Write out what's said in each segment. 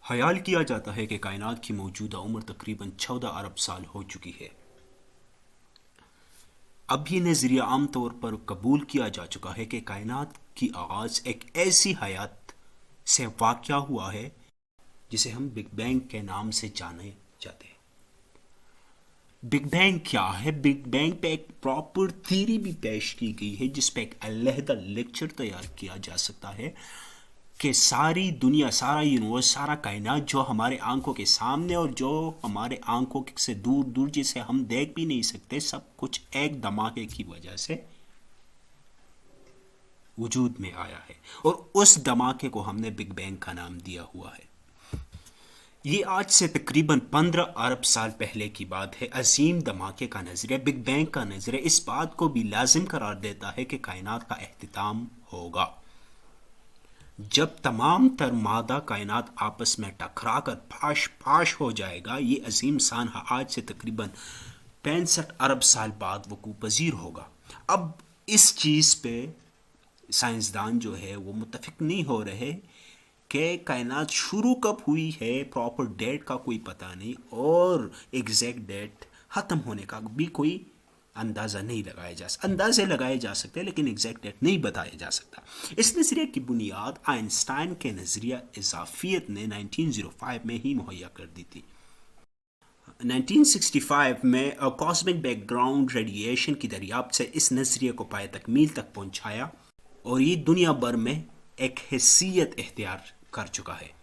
خیال کیا جاتا ہے کہ کائنات کی موجودہ عمر تقریباً 14 ارب سال ہو چکی ہے۔ اب یہ نظریہ عام طور پر قبول کیا جا چکا ہے کہ کائنات کی آغاز ایک ایسی حیات سے واقع ہوا ہے جسے ہم بگ بینگ کے نام سے جانے جاتے ہیں۔ بگ بینگ کیا ہے؟ بگ بینگ پہ ایک پراپر تھیری بھی پیش کی گئی ہے جس پہ ایک علیحدہ لیکچر تیار کیا جا سکتا ہے کہ ساری دنیا، سارا یونیورس، سارا کائنات جو ہمارے آنکھوں کے سامنے اور جو ہمارے آنکھوں سے دور دور جسے ہم دیکھ بھی نہیں سکتے، سب کچھ ایک دھماکے کی وجہ سے وجود میں آیا ہے، اور اس دھماکے کو ہم نے بگ بینگ کا نام دیا ہوا ہے۔ یہ آج سے تقریباً 15 ارب سال پہلے کی بات ہے۔ عظیم دھماکے کا نظریہ، بگ بینگ کا نظریہ، اس بات کو بھی لازم قرار دیتا ہے کہ کائنات کا اختتام ہوگا جب تمام تر مادہ کائنات آپس میں ٹکرا کر پاش پاش ہو جائے گا۔ یہ عظیم سانحہ آج سے تقریباً 65 ارب سال بعد وقوع پذیر ہوگا۔ اب اس چیز پہ سائنسدان جو ہے وہ متفق نہیں ہو رہے کہ کائنات شروع کب ہوئی ہے، پراپر ڈیٹ کا کوئی پتہ نہیں، اور ایگزیکٹ ڈیٹ ختم ہونے کا بھی کوئی اندازہ نہیں لگایا جا سکتا۔ اندازے لگائے جا سکتے لیکن ایگزیکٹ ڈیٹ نہیں بتایا جا سکتا۔ اس نظریے کی بنیاد آئنسٹائن کے نظریہ اضافیت نے 1905 میں ہی مہیا کر دی تھی۔ 1965 میں کاسمک بیک گراؤنڈ ریڈیشن کی دریافت سے اس نظریے کو پائے تکمیل تک پہنچایا، اور یہ دنیا بھر میں ایک حیثیت اختیار کر چکا ہے۔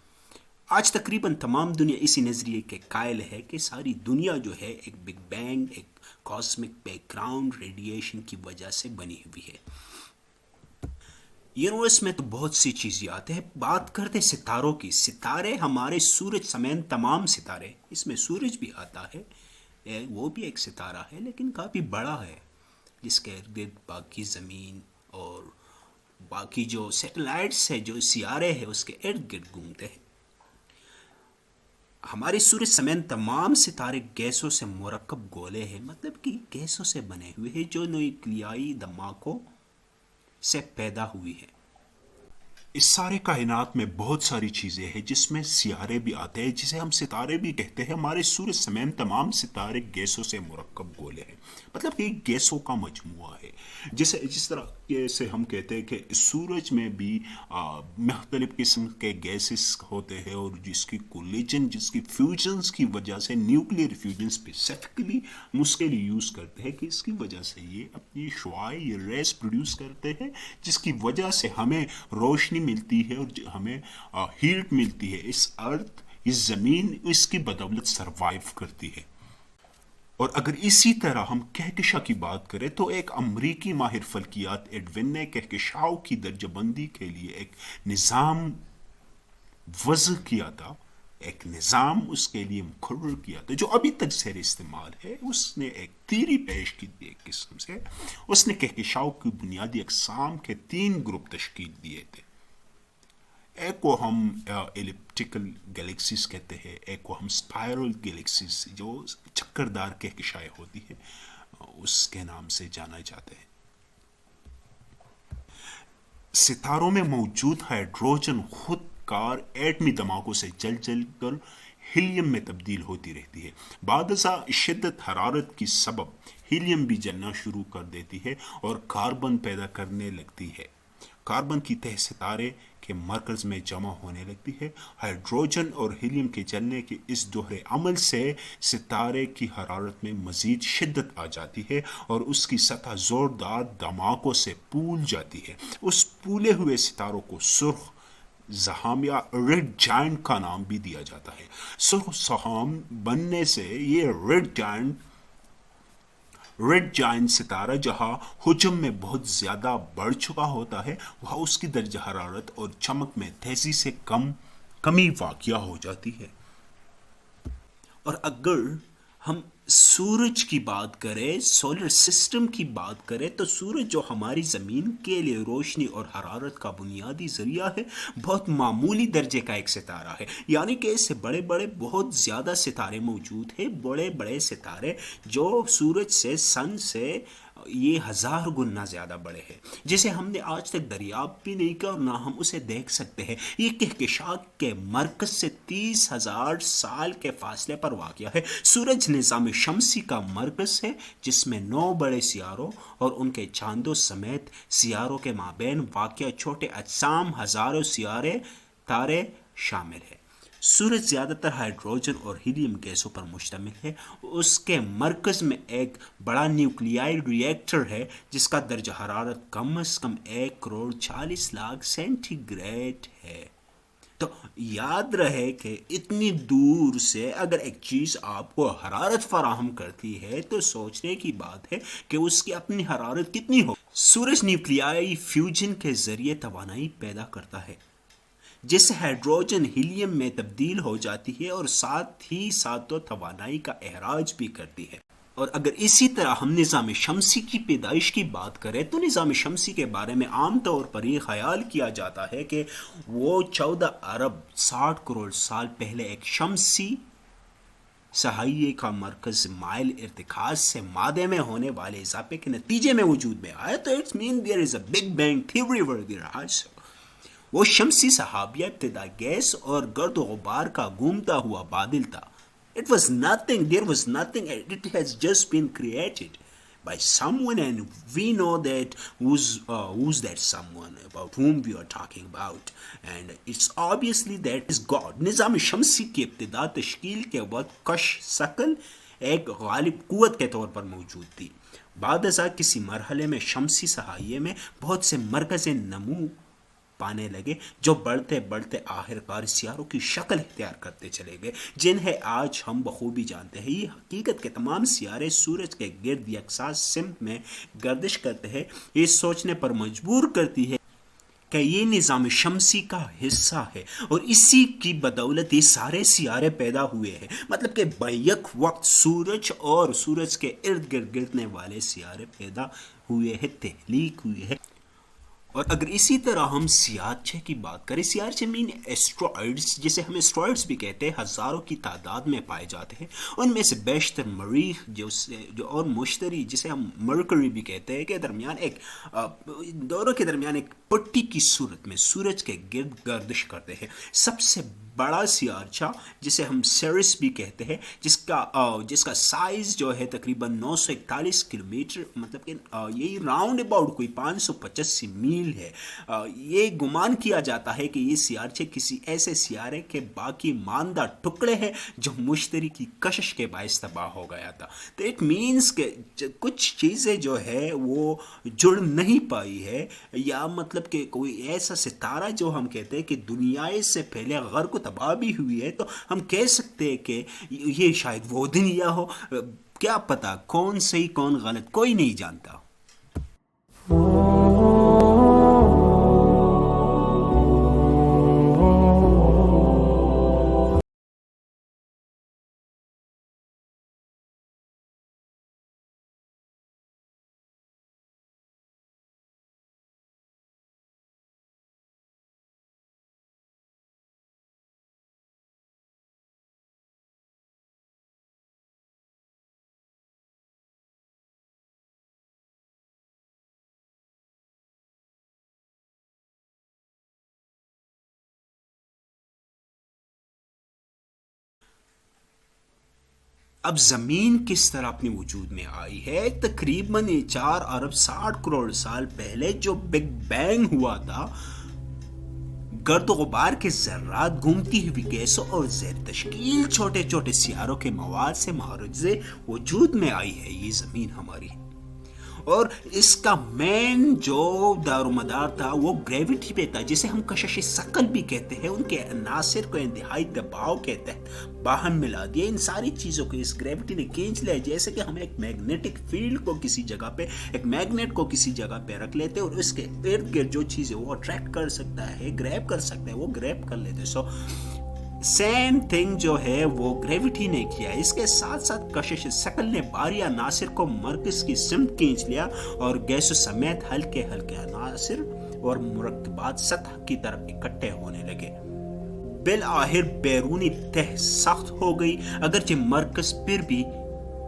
آج تقریباً تمام دنیا اسی نظریے کے قائل ہے کہ ساری دنیا جو ہے ایک بگ بینگ، ایک کاسمک بیک گراؤنڈ ریڈیشن کی وجہ سے بنی ہوئی ہے۔ یونیورس میں تو بہت سی چیزیں آتے ہیں۔ بات کرتے ستاروں کی، ستارے ہمارے سورج سمیت تمام ستارے، اس میں سورج بھی آتا ہے، وہ بھی ایک ستارہ ہے لیکن کافی بڑا ہے، جس کے ارد گرد باقی زمین اور باقی جو سیٹلائٹس ہے، جو سیارے ہیں، اس کے ارد گرد گھومتے ہیں۔ ہمارے سورج سمیت تمام ستارے گیسوں سے مرکب گولے ہیں، مطلب کہ گیسوں سے بنے ہوئے ہیں جو نیوکلیائی دھماکوں سے پیدا ہوئی ہے۔ اس سارے کائنات میں بہت ساری چیزیں ہیں جس میں سیارے بھی آتے ہیں، جسے ہم ستارے بھی کہتے ہیں۔ ہمارے سورج سمیت تمام ستارے گیسوں سے مرکب گولے ہیں، مطلب کہ گیسوں کا مجموعہ ہے۔ جس طرح سے ہم کہتے ہیں کہ سورج میں بھی مختلف قسم کے گیسز ہوتے ہیں، اور جس کی کولیجن، جس کی فیوژنز کی وجہ سے، نیوکلیئر فیوژن اسپیسیفکلی ہم اس کے لیے یوز کرتے ہیں کہ اس کی وجہ سے یہ اپنی شعاع، یہ ریز پروڈیوس کرتے ہیں، جس کی وجہ سے ہمیں روشنی ملتی ہے اور ہمیں ہیٹ ملتی ہے۔ اس ارتھ، اس زمین، اس کی بدولت سروائیو کرتی ہے۔ اور اگر اسی طرح ہم کہکشاں کی بات کریں تو ایک امریکی ماہر فلکیات ایڈون نے کہکشاؤں کی درجہ بندی کے لیے ایک نظام وضع کیا تھا، ایک نظام اس کے لیے مقرر کیا تھا جو ابھی تک زیر استعمال ہے۔ اس نے ایک تھیری پیش کی تھی، ایک قسم سے اس نے کہکشاؤں کی بنیادی اقسام کے 3 گروپ تشکیل دیے تھے۔ ایک کو ہم ایلپٹیکل گلیکسیز کہتے ہیں، ایک کو ہم اسپائرل گلیکسیز، جو چکردار کہکشائیں ہوتی ہیں، اس کے نام سے جانا جاتا ہے۔ ستاروں میں موجود ہائیڈروجن خود کار ایٹمی دھماکوں سے جل جل کر ہیلیم میں تبدیل ہوتی رہتی ہے۔ بعد ازاں شدت حرارت کی سبب ہیلیم بھی جلنا شروع کر دیتی ہے اور کاربن پیدا کرنے لگتی ہے۔ کاربن کی تہ ستارے کے مرکز میں جمع ہونے لگتی ہے۔ ہائیڈروجن اور ہیلیم کے جلنے کے اس دوہرے عمل سے ستارے کی حرارت میں مزید شدت آ جاتی ہے اور اس کی سطح زوردار دھماکوں سے پھول جاتی ہے۔ اس پھولے ہوئے ستاروں کو سرخ زحام یا ریڈ جائنٹ کا نام بھی دیا جاتا ہے۔ سرخ زحام بننے سے یہ ریڈ جائنٹ ستارہ جہاں حجم میں بہت زیادہ بڑھ چکا ہوتا ہے، وہاں اس کی درجہ حرارت اور چمک میں تیزی سے کمی واقع ہو جاتی ہے۔ اور اگر ہم سورج کی بات کریں، سولر سسٹم کی بات کریں، تو سورج جو ہماری زمین کے لیے روشنی اور حرارت کا بنیادی ذریعہ ہے، بہت معمولی درجے کا ایک ستارہ ہے۔ یعنی کہ اس سے بڑے بڑے بہت زیادہ ستارے موجود ہیں، بڑے بڑے ستارے جو سورج سے، سن سے یہ 1000 گنا زیادہ بڑے ہیں، جسے ہم نے آج تک دریافت بھی نہیں کیا اور نہ ہم اسے دیکھ سکتے ہیں۔ یہ کہکشاں کے مرکز سے 30,000 سال کے فاصلے پر واقع ہے۔ سورج نظام شمسی کا مرکز ہے، جس میں 9 بڑے سیاروں اور ان کے چاندوں سمیت سیاروں کے مابین واقع چھوٹے اجسام، ہزاروں سیارے تارے شامل ہیں۔ سورج زیادہ تر ہائیڈروجن اور ہیلیم گیسوں پر مشتمل ہے۔ اس کے مرکز میں ایک بڑا نیوکلیائی ری ایکٹر ہے، جس کا درجہ حرارت کم از کم 1,40,00,000 سینٹی گریڈ ہے۔ تو یاد رہے کہ اتنی دور سے اگر ایک چیز آپ کو حرارت فراہم کرتی ہے تو سوچنے کی بات ہے کہ اس کی اپنی حرارت کتنی ہو۔ سورج نیوکلیائی فیوژن کے ذریعے توانائی پیدا کرتا ہے، جس سے ہائیڈروجن ہیلیم میں تبدیل ہو جاتی ہے اور ساتھ ہی ساتھ توانائی کا اخراج بھی کرتی ہے۔ اور اگر اسی طرح ہم نظام شمسی کی پیدائش کی بات کریں تو نظام شمسی کے بارے میں عام طور پر یہ خیال کیا جاتا ہے کہ وہ 14,60,00,000,000 سال پہلے ایک شمسی صحائیے کا مرکز مائل ارتکاز سے مادے میں ہونے والے اضافے کے نتیجے میں وجود میں آیا۔ تو it's main there is a Big Bang theory were there also. وہ شمسی صحابیہ ابتدا گیس اور گرد و غبار کا گھومتا ہوا بادل تھا۔ It was nothing, there was nothing, it has just been created by someone, and we know that who's that someone about whom we are talking about, and it's obviously that is God۔ نظام شمسی کی ابتدا تشکیل کے وقت کش ثقل ایک غالب قوت کے طور پر موجود تھی۔ بعد ازاں کسی مرحلے میں شمسی صحائیے میں بہت سے مرکز نمو پانے لگے، جو بڑھتے بڑھتے آخر کار سیاروں کی شکل اختیار کرتے چلے گئے، جنہیں آج ہم بخوبی جانتے ہیں۔ یہ حقیقت کہ تمام سیارے سورج کے گرد یکساں سمت میں گردش کرتے ہیں، یہ سوچنے پر مجبور کرتی ہے کہ یہ نظام شمسی کا حصہ ہے اور اسی کی بدولت یہ سارے سیارے پیدا ہوئے ہیں۔ مطلب کہ بیک وقت سورج اور سورج کے ارد گرد گرنے والے سیارے پیدا ہوئے ہیں، تخلیق ہوئے ہیں۔ اور اگر اسی طرح ہم سیارچے کی بات کریں، سیارچے مین ایسٹرائڈز، جسے ہم ایسٹرائڈز بھی کہتے ہیں، ہزاروں کی تعداد میں پائے جاتے ہیں۔ ان میں سے بیشتر مریخ جو اور مشتری جسے ہم مرکری بھی کہتے ہیں کے درمیان ایک دونوں کے درمیان ایک پٹی کی صورت میں سورج کے گرد گردش کرتے ہیں۔ سب سے بڑا سیارچہ جسے ہم سیرس بھی کہتے ہیں، جس کا سائز جو ہے تقریباً 941 کلومیٹر، مطلب کہ یہی راؤنڈ اباؤٹ کوئی 585 میل ہے۔ یہ گمان کیا جاتا ہے کہ یہ سیارچے کسی ایسے سیارے کے باقی ماندہ ٹکڑے ہیں جو مشتری کی کشش کے باعث تباہ ہو گیا تھا۔ تو اٹ مینس کہ کچھ چیزیں جو ہے وہ جڑ نہیں پائی ہے، یا مطلب کہ کوئی ایسا ستارہ جو ہم کہتے ہیں کہ دنیا سے پہلے غرق تباہ بھی ہوئی ہے، تو ہم کہہ سکتے ہیں کہ یہ شاید وہ دنیا ہو۔ کیا پتا کون صحیح کون غلط، کوئی نہیں جانتا۔ اب زمین کس طرح اپنے وجود میں آئی ہے؟ تقریباً 4,60,00,000 سال پہلے جو بگ بینگ ہوا تھا، گرد و غبار کے ذرات، گھومتی ہوئی گیسوں اور زیر تشکیل چھوٹے چھوٹے سیاروں کے مواد سے معرض وجود میں آئی ہے یہ زمین ہماری۔ اور اس کا مین جو دار و مدار تھا وہ گریوٹی پہ تھا، جسے ہم کشش ثقل بھی کہتے ہیں۔ ان کے عناصر کو انتہائی دباؤ کے تحت باہم ملا دیا۔ ان ساری چیزوں کو اس گریوٹی نے کھینچ لیا، جیسے کہ ہم ایک میگنیٹک فیلڈ کو کسی جگہ پہ، ایک میگنیٹ کو کسی جگہ پہ رکھ لیتے اور اس کے ارد گرد جو چیزیں وہ اٹریکٹ کر سکتا ہے، گریب کر سکتا ہے، وہ گریب کر لیتے۔ سو سیم تھنگ جو ہے وہ گریوٹی نے کیا۔ اس کے ساتھ ساتھ کشش ثقل نے باری عناصر کو مرکز کی سمت کھینچ لیا اور گیسوں سمیت ہلکے ہلکے عناصر اور مرکبات سطح کی طرف اکٹھے ہونے لگے۔ بالآخر بیرونی تہ سخت ہو گئی، اگرچہ مرکز پھر بھی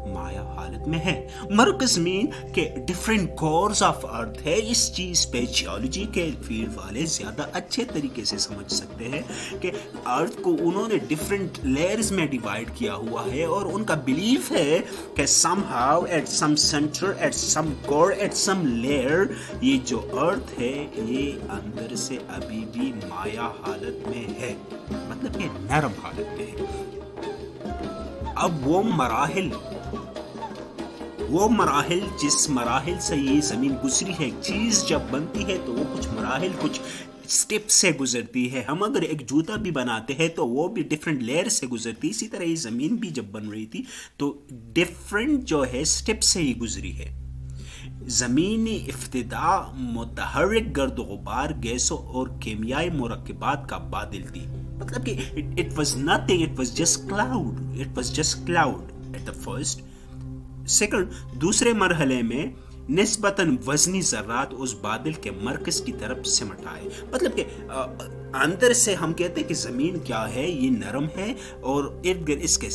مایا حالت میں ہے۔ مرکز زمین کے ڈیفرنٹ کورز آف ارتھ ہے۔ اس چیز پہ جیولوجی کے فیلڈ والے زیادہ اچھے طریقے سے سمجھ سکتے ہیں کہ ارتھ کو انہوں نے ڈیفرنٹ لیئرز میں ڈیوائڈ کیا ہوا ہے، اور ان کا بلیف ہے کہ somehow at some centre at some core at some layer یہ جو ارتھ ہے یہ اندر سے ابھی بھی مایا حالت میں ہے، مطلب کہ نرم حالت میں ہے۔ اب وہ مراحل جس مراحل سے یہ زمین گزری ہے، ایک چیز جب بنتی ہے تو وہ کچھ مراحل کچھ سٹیپ سے گزرتی ہے۔ ہم اگر ایک جوتا بھی بناتے ہیں تو وہ بھی ڈیفرنٹ لیئر سے گزرتی، اسی طرح یہ زمین بھی جب بن رہی تھی تو ڈیفرنٹ جو ہے سٹیپ سے ہی گزری ہے۔ زمینی ابتدا متحرک گرد و غبار، گیسوں اور کیمیائی مرکبات کا بادل تھی، مطلب کہ it was nothing, it was just cloud at the first. Second, دوسرے مرحلے میں نسبتاً وزنی ذرات اس بادل کے مرکز کی طرف سمٹ آئے، مطلب کہ اندر سے ہم کہتے ہیں کہ زمین کیا ہے، یہ نرم ہے، اور ارد گرد اس کے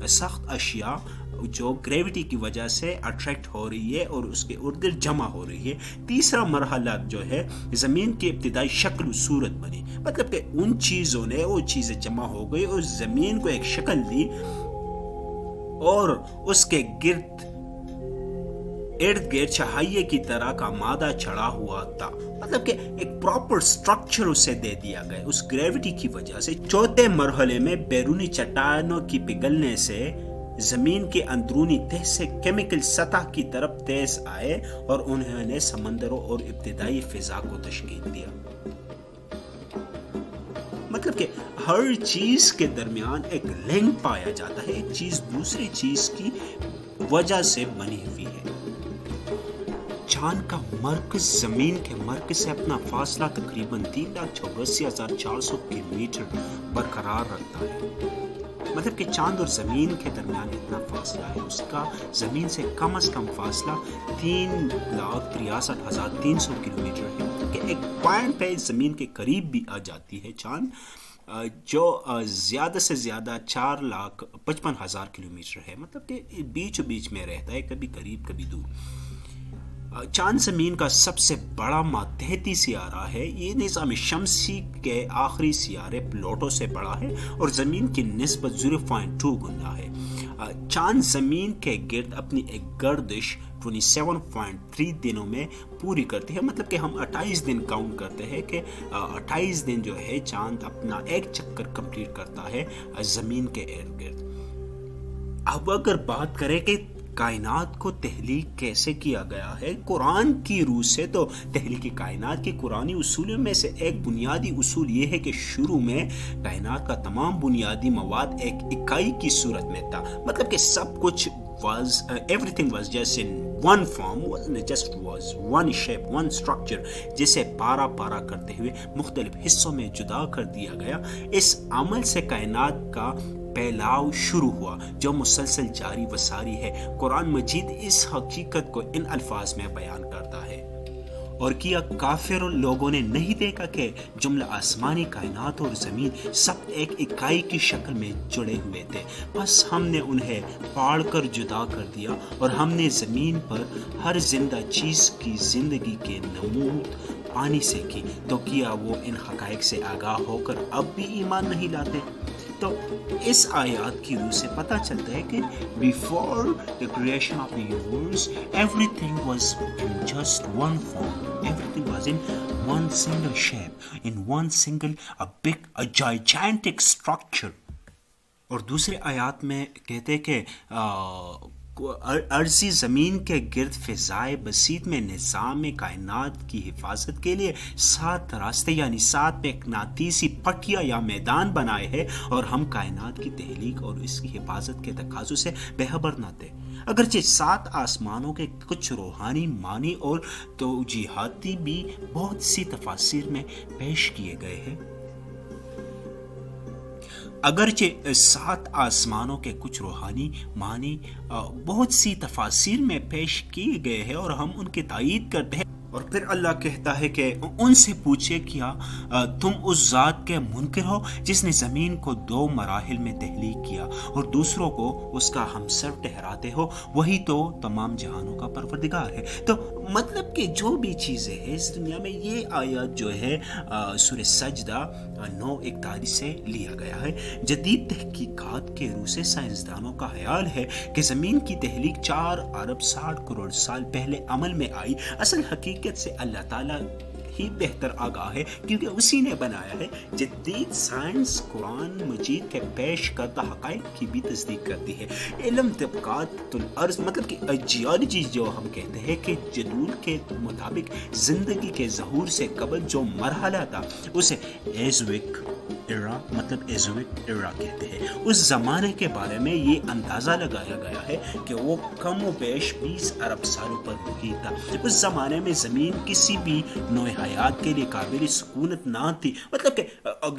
سخت اشیاء جو گریوٹی کی وجہ سے اٹریکٹ ہو رہی ہے اور اس کے ارد گرد جمع ہو رہی ہے۔ تیسرا مرحلہ جو ہے زمین کی ابتدائی شکل و صورت بنی، مطلب کہ ان چیزوں نے وہ چیزیں جمع ہو گئی اور زمین کو ایک شکل دی، اور اس کے ارد گرد چہائیے کی طرح کا مادہ چڑھا ہوا تھا، مطلب کہ ایک پراپر سٹرکچر اسے دے دیا گیا اس گریوٹی کی وجہ سے۔ چوتھے مرحلے میں بیرونی چٹانوں کی پگھلنے سے زمین کے اندرونی تہہ سے کیمیکل سطح کی طرف تیز آئے، اور انہوں نے سمندروں اور ابتدائی فضا کو تشکیل دیا۔ مطلب کہ ہر چیز کے درمیان ایک لنک پایا جاتا ہے، ایک چیز دوسری چیز کی وجہ سے بنی ہوئی ہے۔ چاند کا مرکز زمین کے مرکز سے اپنا فاصلہ تقریباً 3,84,400 کلومیٹر برقرار رکھتا ہے، مطلب کہ چاند اور زمین کے درمیان اتنا فاصلہ ہے، اس کا زمین سے کم از کم فاصلہ 3,63,300 کلومیٹر ہے، مطلب کہ ایک پوائنٹ پہ زمین کے قریب بھی آ جاتی ہے چاند، جو زیادہ سے زیادہ 4,55,000 کلومیٹر ہے، مطلب کہ بیچ بیچ میں رہتا ہے، کبھی قریب کبھی دور۔ چاند زمین کا سب سے بڑا ماتحتی سیارہ ہے، یہ نظام شمسی کے آخری سیارے پلوٹو سے بڑا ہے اور زمین کی نسبت 0.2 گنا ہے۔ چاند زمین کے گرد اپنی ایک گردش 27.3 دنوں میں پوری کرتی ہے، مطلب کہ ہم 28 دن کاؤنٹ کرتے ہیں کہ 28 دن جو ہے چاند اپنا ایک چکر کمپلیٹ کرتا ہے زمین کے ارد گرد۔ اب اگر بات کریں کہ کائنات کو تخلیق کیسے کیا گیا ہے قرآن کی روح سے، تو تخلیق کائنات کے قرآنی اصولوں میں سے ایک بنیادی اصول یہ ہے کہ شروع میں کائنات کا تمام بنیادی مواد ایک اکائی کی صورت میں تھا، مطلب کہ سب کچھ everything was just in one form, just was one shape, one structure، جسے پارا پارا کرتے ہوئے مختلف حصوں میں جدا کر دیا گیا۔ اس عمل سے کائنات کا پھیلاؤ شروع ہوا جو مسلسل جاری و ساری ہے۔ قرآن مجید اس حقیقت کو ان الفاظ میں بیان کرتا ہے، اور کیا کافر لوگوں نے نہیں دیکھا کہ جملہ آسمانی کائنات اور زمین سب ایک اکائی کی شکل میں جڑے ہوئے تھے، بس ہم نے انہیں پاڑ کر جدا کر دیا، اور ہم نے زمین پر ہر زندہ چیز کی زندگی کے نمود پانی سے کی، تو کیا وہ ان حقائق سے آگاہ ہو کر اب بھی ایمان نہیں لاتے؟ تو اس آیات کی روح سے پتہ چلتا ہے کہ before the creation of the universe everything was in just one form, everything was in one single shape, in one single a gigantic structure۔ اور دوسرے آیات میں کہتے ہیں کہ ارضی زمین کے گرد فضائے بسیط میں نظام کائنات کی حفاظت کے لیے 7 راستے یعنی 7 مقناطیسی پٹیاں یا میدان بنائے ہیں، اور ہم کائنات کی تخلیق اور اس کی حفاظت کے تقاضوں سے بے خبر نہ تھے۔ اگرچہ 7 آسمانوں کے کچھ روحانی معنی اور توجیہاتی بھی بہت سی تفاسیر میں پیش کیے گئے ہیں، اگرچہ 7 آسمانوں کے کچھ روحانی معنی بہت سی تفاسیر میں پیش کیے گئے ہیں اور ہم ان کی تائید کرتے ہیں، اور پھر اللہ کہتا ہے کہ ان سے پوچھے کیا تم اس ذات کے منکر ہو جس نے زمین کو 2 مراحل میں تخلیق کیا اور دوسروں کو اس کا ہمسر ٹھہراتے ہو، وہی تو تمام جہانوں کا پروردگار ہے۔ تو مطلب کہ جو بھی چیزیں ہیں اس دنیا میں، یہ آیات جو ہے سورہ سجدہ 9:41 سے لیا گیا ہے۔ جدید تحقیقات کے روح سے سائنسدانوں کا خیال ہے کہ زمین کی تخلیق 4 ارب 60 کروڑ سال پہلے عمل میں آئی۔ اصل حقیقت سے اللہ تعالیٰ ہی بہتر آگاہ ہے، کیونکہ اسی نے بنایا ہے۔ جدید سائنس قرآن مجید کے پیش کردہ حقائق کی بھی تصدیق کرتی ہے۔ علم طبقات الارض مطلب کہ جیولوجی جو ہم کہتے ہیں کہ جدول کے مطابق زندگی کے ظہور سے قبل جو مرحلہ تھا اسے ایزوک ایرا مطلب ایزوک ایرا کہتے ہیں۔ اس زمانے کے بارے میں یہ اندازہ لگایا گیا ہے کہ وہ کم و بیش 20 ارب سالوں پر محیط تھا۔ اس زمانے میں زمین کسی بھی نوع حیات کے لیے قابل سکونت نہ تھی، مطلب کہ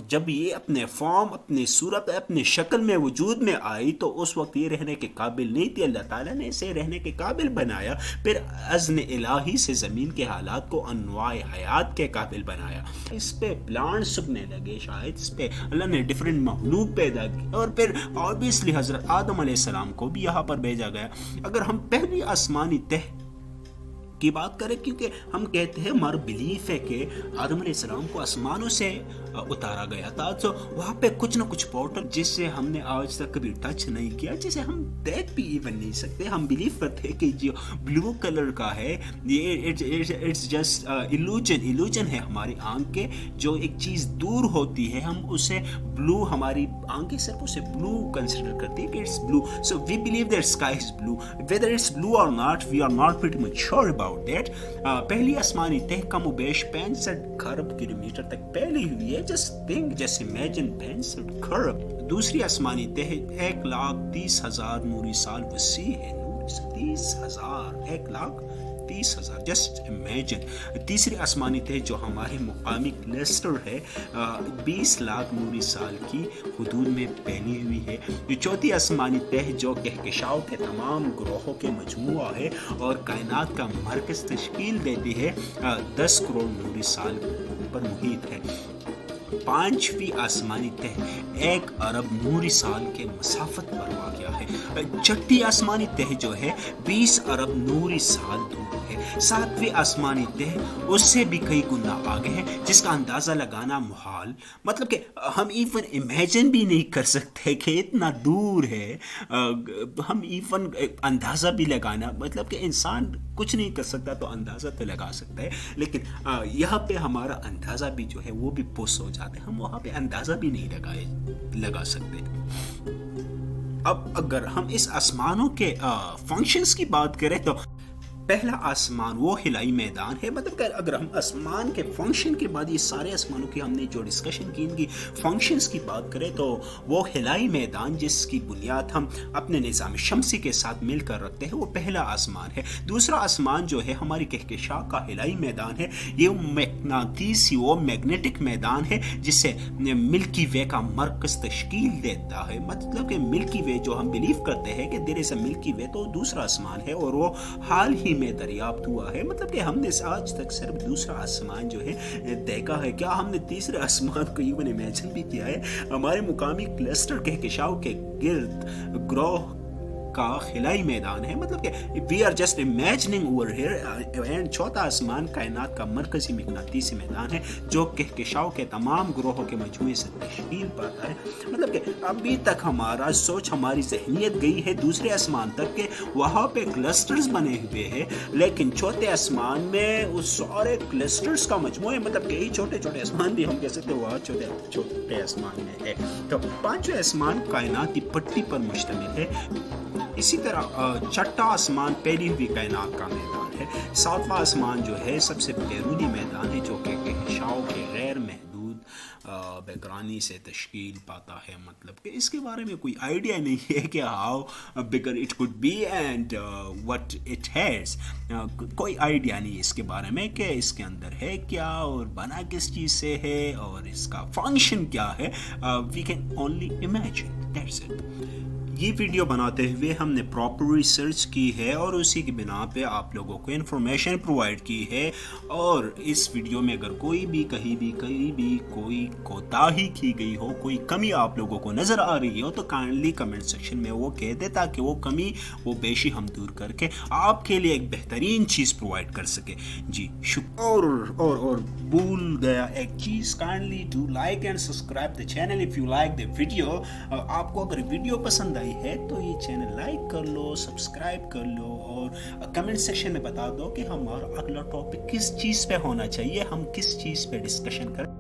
جب یہ اپنے فارم، اپنے صورت، اپنے شکل میں وجود میں آئی تو اس وقت یہ رہنے کے قابل نہیں تھی۔ اللہ تعالیٰ نے اسے رہنے کے قابل بنایا، پھر اذن الہی سے زمین کے حالات کو انواع حیات کے قابل بنایا۔ اس پہ پلانٹس اگنے لگے، شاید اس پہ اللہ نے ڈیفرنٹ مخلوق پیدا کی، اور پھر obviously حضرت آدم علیہ السلام کو بھی یہاں پر بھیجا گیا۔ اگر ہم پہلی آسمانی تہ کی بات کریں، کیونکہ ہم کہتے ہیں، ہمارا بلیف ہے کہ آدم علیہ السلام کو آسمانوں سے اتارا گیا تھا، تو وہاں پہ کچھ نہ کچھ پورٹل جس سے ہم نے آج تک کبھی ٹچ نہیں کیا، جسے ہم دیکھ بھی ایون نہیں سکتے۔ ہم بلیف کرتے ہیں کہ جو بلو کلر کا ہے یہ اٹس جسٹ ایلوجن ہے ہماری آنکھ کے۔ جو ایک چیز دور ہوتی ہے ہم اسے بلو، ہماری آنکھیں صرف اسے بلو کنسیڈر کرتی ہے کہ it's blue, so we believe that sky is blue, whether it's blue اور not we are not pretty much sure about that. پہلی آسمانی تہ کم و بیش 65 کھرب کلومیٹر تک پھیلی ہوئی ہے۔ جسٹ تھنک، جیسے امیجن 65 کھرب۔ دوسری آسمانی تہ 1,30,000 نوری سال وسیع ہے۔ 1,30,000 جسٹ امیجن۔ تیسری آسمانی تہ جو ہمارے مقامی کلسٹر ہے 20 لاکھ نوری سال کی حدود میں پھیلی ہوئی ہے۔ چوتھی آسمانی تہ جو کہکشاؤں کے تمام گروہوں کے مجموعہ ہے اور کائنات کا مرکز تشکیل دیتی ہے 10 کروڑ نوری سال پر محیط ہے۔ پانچویں آسمانی تہ 1 ارب نوری سال کے مسافت پر واقع ہے۔ چھٹی آسمانی تہ جو ہے 20 ارب نوری سال دور ہے۔ ساتویں آسمانی تہ اس سے بھی کئی گنا آگے ہے، جس کا اندازہ لگانا محال، مطلب کہ ہم ایون امیجن بھی نہیں کر سکتے کہ اتنا دور ہے۔ ہم ایون اندازہ بھی لگانا، مطلب کہ انسان کچھ نہیں کر سکتا تو اندازہ تو لگا سکتا ہے، لیکن یہاں پہ ہمارا اندازہ بھی جو ہے وہ بھی پوس ہو جاتا ہے، ہم وہاں پہ اندازہ بھی نہیں لگا سکتے۔ اب اگر ہم اس آسمانوں کے فنکشنز کی بات کریں تو پہلا آسمان وہ خلائی میدان ہے، مطلب کہ اگر ہم آسمان کے فنکشن کے بعد یہ سارے آسمانوں کی ہم نے جو ڈسکشن کی ان کی فنکشنز کی بات کریں تو وہ خلائی میدان جس کی بنیاد ہم اپنے نظام شمسی کے ساتھ مل کر رکھتے ہیں، وہ پہلا آسمان ہے۔ دوسرا آسمان جو ہے ہماری کہکشاں کا خلائی میدان ہے، یہ مقناطیسی وہ میگنیٹک میدان ہے جس سے ملکی وے کا مرکز تشکیل دیتا ہے۔ مطلب کہ ملکی وے جو ہم بلیو کرتے ہیں کہ دیر از اے ملکی وے، تو دوسرا آسمان ہے اور وہ حال ہی میں دریافت ہوا ہے۔ مطلب کہ ہم نے آج تک صرف دوسرا آسمان جو ہے دیکھا ہے، کیا ہم نے تیسرے آسمان کو ایون امیجن بھی کیا ہے؟ ہمارے مقامی کلسٹر کہکشاؤں کے گرد گروہ کا خلائی میدان ہے، مطلب کہ we are just imagining over here. And چوتھا آسمان کائنات کا مرکزی مقناطیسی میدان ہے جو کہکشاؤں کے تمام گروہوں کے مجموعے سے تشکیل پاتا ہے۔ مطلب کہ ابھی تک ہمارا سوچ، ہماری ذہنیت گئی ہے دوسرے آسمان تک کہ وہاں پہ کلسٹرز بنے ہوئے ہیں، لیکن چوتھے آسمان میں اس سارے کلسٹرز کا مجموعہ ہے، مطلب کہ یہی چھوٹے چھوٹے آسمان بھی ہم کہہ سکتے ہیں وہاں چھوٹے آسمان میں ہے۔ تو پانچویں آسمان کائناتی پٹی پر مشتمل ہے۔ اسی طرح چھٹا آسمان پھیلی ہوئی کائنات کا میدان ہے۔ ساتواں آسمان جو ہے سب سے بیرونی میدان ہے جو کہ کہکشاؤں کے غیر محدود بیکرانی سے تشکیل پاتا ہے۔ مطلب کہ اس کے بارے میں کوئی آئیڈیا نہیں ہے کہ how bigger it could be and what it has, کوئی آئیڈیا نہیں اس کے بارے میں کہ اس کے اندر ہے کیا اور بنا کس چیز سے ہے اور اس کا فنکشن کیا ہے۔ We can only imagine, that's it. یہ ویڈیو بناتے ہوئے ہم نے پراپر ریسرچ کی ہے اور اسی کی بنا پہ آپ لوگوں کو انفارمیشن پرووائڈ کی ہے. اور اس ویڈیو میں اگر کوئی بھی کہیں بھی کوئی کوتاہی کی گئی ہو, کوئی کمی آپ لوگوں کو نظر آ رہی ہو, تو کائنڈلی کمنٹ سیکشن میں وہ کہہ دے تاکہ وہ کمی وہ بیشی ہم دور کر کے آپ کے لیے ایک بہترین چیز پرووائڈ کر سکے. جی اور بھول گیا ایک چیز, kindly do like and subscribe the channel if you like the video. آپ کو اگر ویڈیو پسند آئی ہے تو یہ چینل لائک کر لو, سبسکرائب کر لو اور کمنٹ سیکشن میں بتا دو کہ ہمارا اگلا ٹاپک کس چیز پہ ہونا چاہیے, ہم کس چیز پہ ڈسکشن کریں.